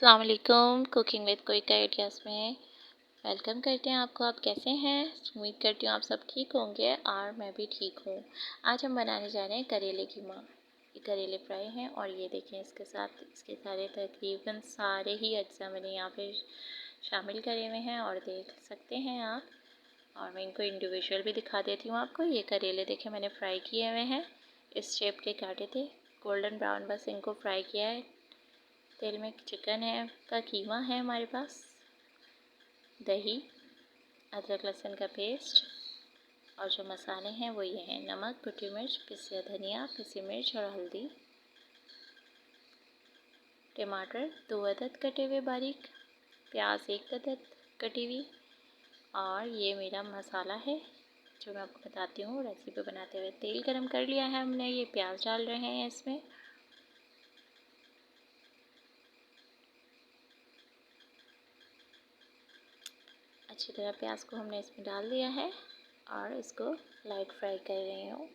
अस्सलाम वालेकुम। Cooking with quick ideas में वेलकम करते हैं आपको। आप कैसे हैं? उम्मीद करती हूँ आप सब ठीक होंगे और मैं भी ठीक हूँ। आज हम बनाने जा रहे हैं करेले कीमा। ये करेले फ्राई हैं और ये देखें इसके साथ इसके सारे तकरीबन सारे ही अज्जा मैंने यहाँ पे शामिल करे हुए हैं और देख सकते हैं आप। और मैं इनको इंडिविजुअल भी दिखा देती हूँ आपको। ये करेले देखें मैंने फ्राई किए हुए हैं, इस शेप के काटे थे, गोल्डन ब्राउन बस इनको फ्राई किया है तेल में। चिकन है का कीमा है हमारे पास, दही, अदरक लहसुन का पेस्ट और जो मसाले हैं वो ये हैं नमक, कुटी मिर्च, पिसा धनिया, पिसी मिर्च और हल्दी, टमाटर 2 अदद कटे हुए बारीक, प्याज 1 अदद कटी हुई और ये मेरा मसाला है जो मैं आपको बताती हूँ रेसिपी बनाते हुए। तेल गरम कर लिया है हमने, ये प्याज डाल रहे हैं इसमें। अच्छी तरह प्याज को हमने इसमें डाल दिया है और इसको लाइट फ्राई कर रही हूँ।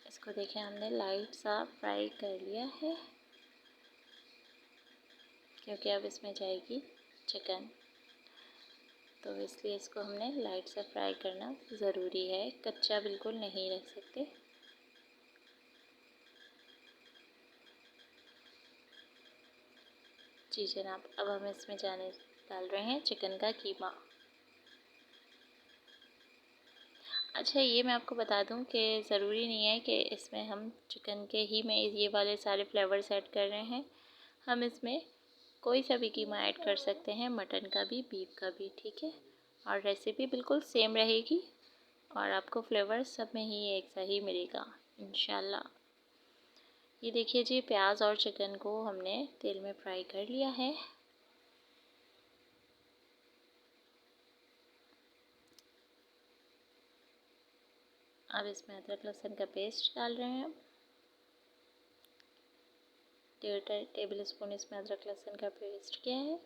इसको देखें हमने लाइट सा फ्राई कर लिया है क्योंकि अब इसमें जाएगी चिकन, तो इसलिए इसको हमने लाइट सा फ्राई करना ज़रूरी है, कच्चा बिल्कुल नहीं रख सकते। जी जनाब, अब हम इसमें डाल रहे हैं चिकन का कीमा। अच्छा, ये मैं आपको बता दूं कि ज़रूरी नहीं है कि इसमें हम चिकन के ही में ये वाले सारे फ्लेवर्स ऐड कर रहे हैं। हम इसमें कोई सा भी कीमा ऐड कर सकते हैं, मटन का भी, बीफ का भी, ठीक है। और रेसिपी बिल्कुल सेम रहेगी और आपको फ्लेवर सब में ही एक सा ही मिलेगा इंशाल्लाह। ये देखिए जी, प्याज और चिकन को हमने तेल में फ्राई कर लिया है। अब इसमें अदरक लहसुन का पेस्ट डाल रहे हैं। 1.5 टेबल स्पून इसमें अदरक लहसुन का पेस्ट किया है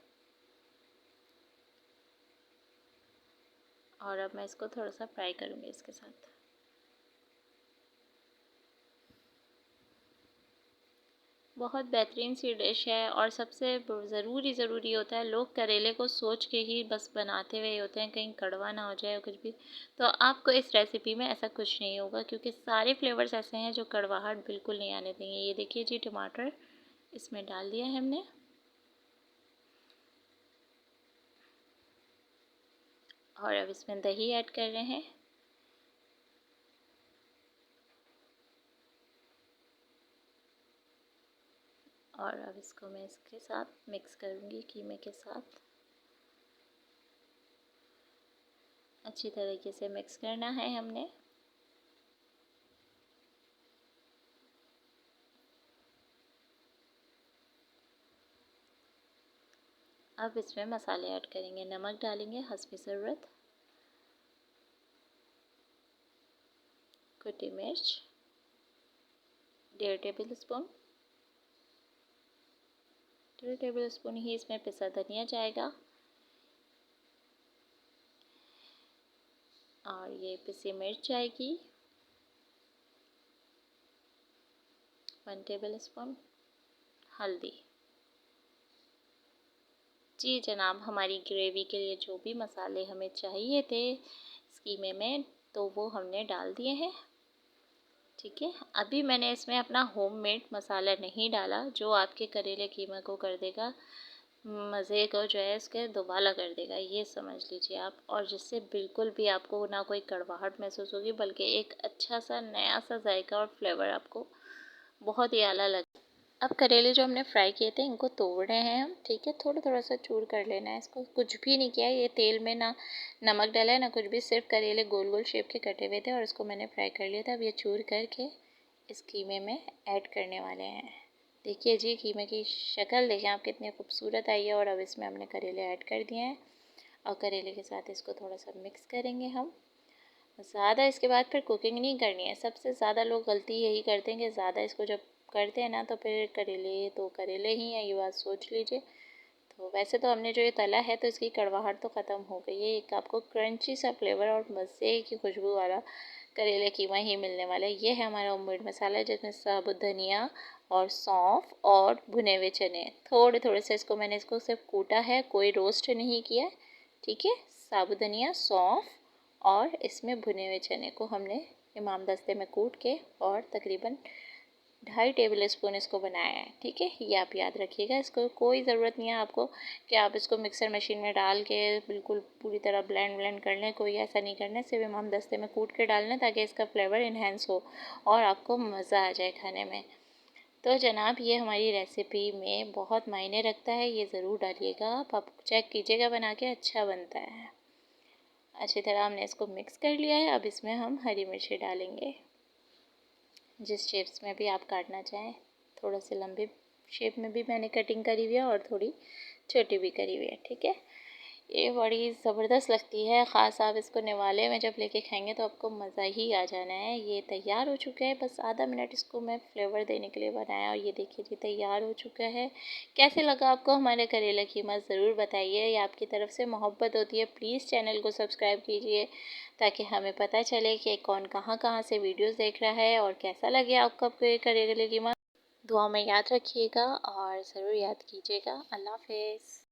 और अब मैं इसको थोड़ा सा फ्राई करूँगी इसके साथ। बहुत बेहतरीन सी डिश है और सबसे ज़रूरी होता है, लोग करेले को सोच के ही बस बनाते हुए होते हैं कहीं कड़वा ना हो जाए कुछ भी, तो आपको इस रेसिपी में ऐसा कुछ नहीं होगा क्योंकि सारे फ्लेवर्स ऐसे हैं जो कड़वाहट बिल्कुल नहीं आने देंगे। ये देखिए जी, टमाटर इसमें डाल दिया है हमने और अब इसमें दही ऐड कर रहे हैं। और अब इसको मैं इसके साथ मिक्स करूँगी कीमे के साथ। अच्छी तरीके से मिक्स करना है हमने। अब इसमें मसाले ऐड करेंगे, नमक डालेंगे हस्बे ज़रूरत, कुटी मिर्च 1.5 टेबल स्पून, 1.5 टेबल स्पून ही इसमें पिसा धनिया जाएगा और ये पिसी मिर्च जाएगी 1 टेबल स्पून, हल्दी। जी जनाब, हमारी ग्रेवी के लिए जो भी मसाले हमें चाहिए थे इस कीमे में तो वो हमने डाल दिए हैं, ठीक है। अभी मैंने इसमें अपना होममेड मसाला नहीं डाला जो आपके करेले कीमा को कर देगा मज़े को जो है इसके दोबाला कर देगा, ये समझ लीजिए आप। और जिससे बिल्कुल भी आपको ना कोई कड़वाहट महसूस होगी बल्कि एक अच्छा सा नया सा जायका और फ्लेवर आपको बहुत ही आला लगे। अब करेले जो हमने फ्राई किए थे इनको तोड़ रहे हैं हम, ठीक है। थोड़ा थोड़ा सा चूर कर लेना है इसको, कुछ भी नहीं किया है, ये तेल में ना नमक डाला है ना कुछ भी, सिर्फ करेले गोल गोल शेप के कटे हुए थे और इसको मैंने फ्राई कर लिया था। अब ये चूर करके इस कीमे में ऐड करने वाले हैं। देखिए जी, कीमे की शक्ल देखें आप कितनी खूबसूरत आई है। और अब इसमें हमने करेले ऐड कर दिए हैं और करेले के साथ इसको थोड़ा सा मिक्स करेंगे हम। ज़्यादा इसके बाद फिर कुकिंग नहीं करनी है। सबसे ज़्यादा लोग गलती यही करते हैं कि ज़्यादा इसको जब करते हैं ना तो फिर करेले तो करेले ही हैं, ये बात सोच लीजिए। तो वैसे तो हमने जो ये तला है तो इसकी कड़वाहट तो ख़त्म हो गई है, एक आपको क्रंची सा फ्लेवर और मज़े की खुशबू वाला करेले कीमा ही मिलने वाला है। ये है हमारा होममेड मसाला जिसमें साबुत धनिया और सौंफ और भुने हुए चने, थोड़े थोड़े से इसको सिर्फ कूटा है, कोई रोस्ट नहीं किया। ठीक है, साबुत धनिया, सौंफ और इसमें भुने हुए चने को हमने इमाम दस्ते में कूट के और तकरीबन 2.5 टेबल स्पून इसको बनाया है। ठीक है, ये आप याद रखिएगा। इसको कोई ज़रूरत नहीं है आपको कि आप इसको मिक्सर मशीन में डाल के बिल्कुल पूरी तरह ब्लेंड कर लें, कोई ऐसा नहीं करना है। सिर्फ इमाम दस्ते में कूट के डालना ताकि इसका फ्लेवर इन्हेंस हो और आपको मज़ा आ जाए खाने में। तो जनाब ये हमारी रेसिपी में बहुत मायने रखता है, ये ज़रूर डालिएगा आप चेक कीजिएगा बना के, अच्छा बनता है। अच्छी तरह हमने इसको मिक्स कर लिया है। अब इसमें हम हरी मिर्ची डालेंगे, जिस शेप्स में भी आप काटना चाहें। थोड़ा से लंबे शेप में भी मैंने कटिंग करी हुई है और थोड़ी छोटी भी करी हुई है। ठीक है, ये बड़ी ज़बरदस्त लगती है, ख़ास आप इसको निवाले में जब लेके खाएंगे तो आपको मज़ा ही आ जाना है। ये तैयार हो चुका है, बस आधा मिनट इसको मैं फ्लेवर देने के लिए बनाया और ये देखिए जी तैयार हो चुका है। कैसे लगा आपको हमारा करेला कीमा ज़रूर बताइए, ये आपकी तरफ से मोहब्बत होती है। प्लीज़ चैनल को सब्सक्राइब कीजिए ताकि हमें पता चले कि कौन कहाँ से वीडियोज़ देख रहा है और कैसा लगे आपको करेला कीमा। दुआ में याद रखिएगा और ज़रूर याद कीजिएगा। अल्लाह हाफ़िज़।